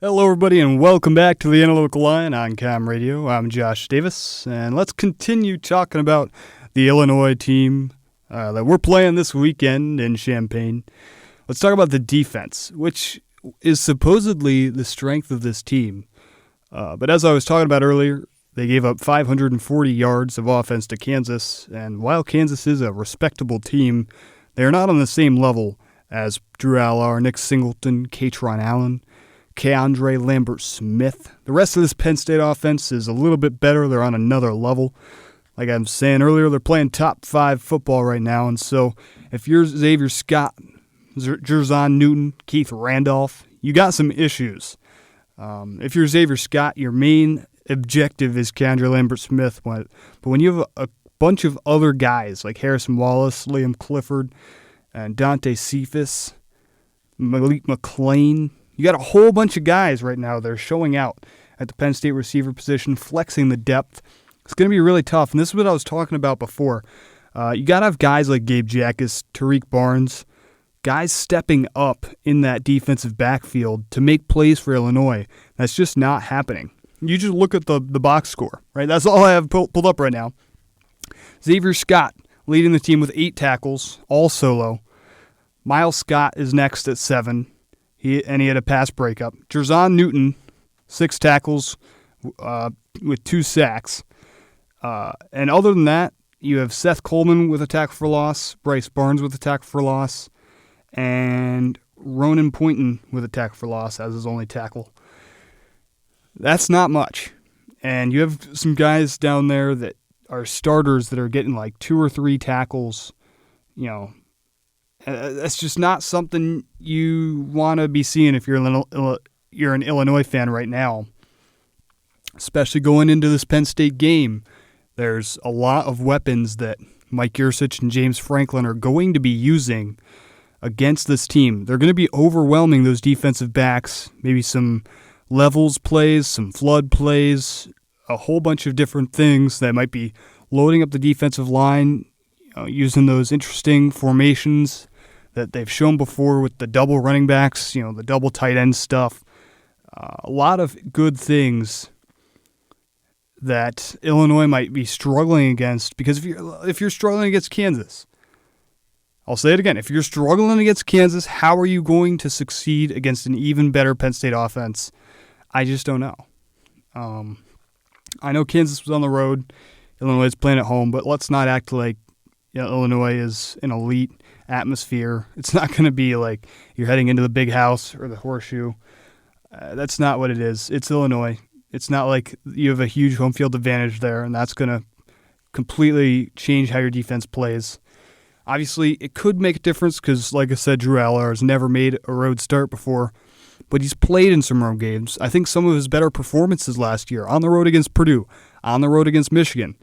Hello, everybody, and welcome back to the Analytical Line on Cam Radio. I'm Josh Davis, and let's continue talking about the Illinois team that we're playing this weekend in Champaign. Let's talk about the defense, which is supposedly the strength of this team. But as I was talking about earlier, they gave up 540 yards of offense to Kansas, and while Kansas is a respectable team, they're not on the same level as Drew Allar, Nick Singleton, Katron Allen, Keandre Lambert-Smith. The rest of this Penn State offense is a little bit better. They're on another level. Like I was saying earlier, they're playing top 5 football right now. And so if you're Xavier Scott, Jerzon Newton, Keith Randolph, you got some issues. If you're Xavier Scott, your main objective is Keandre Lambert-Smith. But when you have a bunch of other guys like Harrison Wallace, Liam Clifford, and Dante Cephas, Malik McLean, you got a whole bunch of guys right now that are showing out at the Penn State receiver position, flexing the depth. It's going to be really tough, and this is what I was talking about before. You got to have guys like Gabe Jackas, Tariq Barnes, guys stepping up in that defensive backfield to make plays for Illinois. That's just not happening. You just look at the box score, right? That's all I have pulled up right now. Xavier Scott leading the team with 8 tackles, all solo. Miles Scott is next at 7. He had a pass breakup. Jerzon Newton, 6 tackles with 2 sacks. And other than that, you have Seth Coleman with a tackle for loss, Bryce Barnes with a tackle for loss, and Ronan Poynton with a tackle for loss as his only tackle. That's not much. And you have some guys down there that are starters that are getting like 2 or 3 tackles, That's just not something you want to be seeing if you're an Illinois fan right now, especially going into this Penn State game. There's a lot of weapons that Mike Yursich and James Franklin are going to be using against this team. They're going to be overwhelming those defensive backs, maybe some levels plays, some flood plays, a whole bunch of different things that might be loading up the defensive line, using those interesting formations that they've shown before with the double running backs, the double tight end stuff. A lot of good things that Illinois might be struggling against, because if you're struggling against Kansas, I'll say it again, if you're struggling against Kansas, how are you going to succeed against an even better Penn State offense? I just don't know. I know Kansas was on the road, Illinois is playing at home, but let's not act like Illinois is an elite atmosphere. It's not going to be like you're heading into the Big House or the Horseshoe. That's not what it is. It's Illinois. It's not like you have a huge home field advantage there, and that's going to completely change how your defense plays. Obviously, it could make a difference because, like I said, Drew Allar has never made a road start before, but he's played in some road games. I think some of his better performances last year, on the road against Purdue, on the road against Michigan,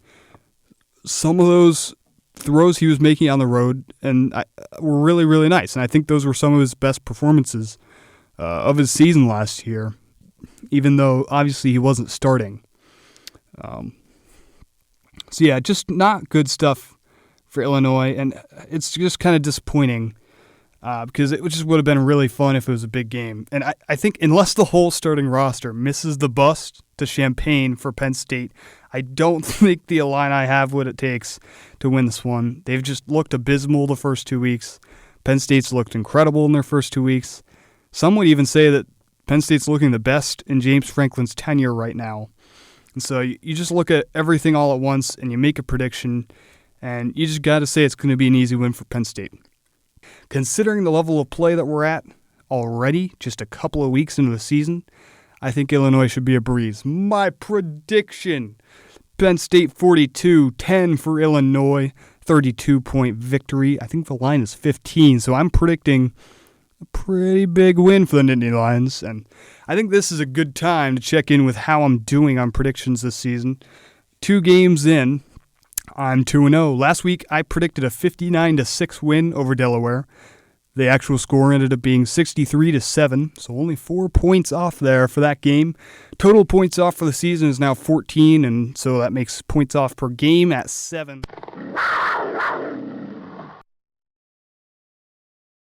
some of those throws he was making on the road were really, really nice. And I think those were some of his best performances of his season last year, even though obviously he wasn't starting. Just not good stuff for Illinois. And it's just kind of disappointing because it just would have been really fun if it was a big game. And I think unless the whole starting roster misses the bus to Champaign for Penn State, I don't think the Illini have what it takes to win this one. They've just looked abysmal the first 2 weeks. Penn State's looked incredible in their first 2 weeks. Some would even say that Penn State's looking the best in James Franklin's tenure right now. And so you just look at everything all at once and you make a prediction, and you just got to say it's going to be an easy win for Penn State. Considering the level of play that we're at already, just a couple of weeks into the season, I think Illinois should be a breeze. My prediction: Penn State 42, 10 for Illinois, 32-point victory. I think the line is 15, so I'm predicting a pretty big win for the Nittany Lions. And I think this is a good time to check in with how I'm doing on predictions this season. 2 games in, I'm 2-0. Last week, I predicted a 59-6 win over Delaware. The actual score ended up being 63-7, so only 4 points off there for that game. Total points off for the season is now 14, and so that makes points off per game at 7.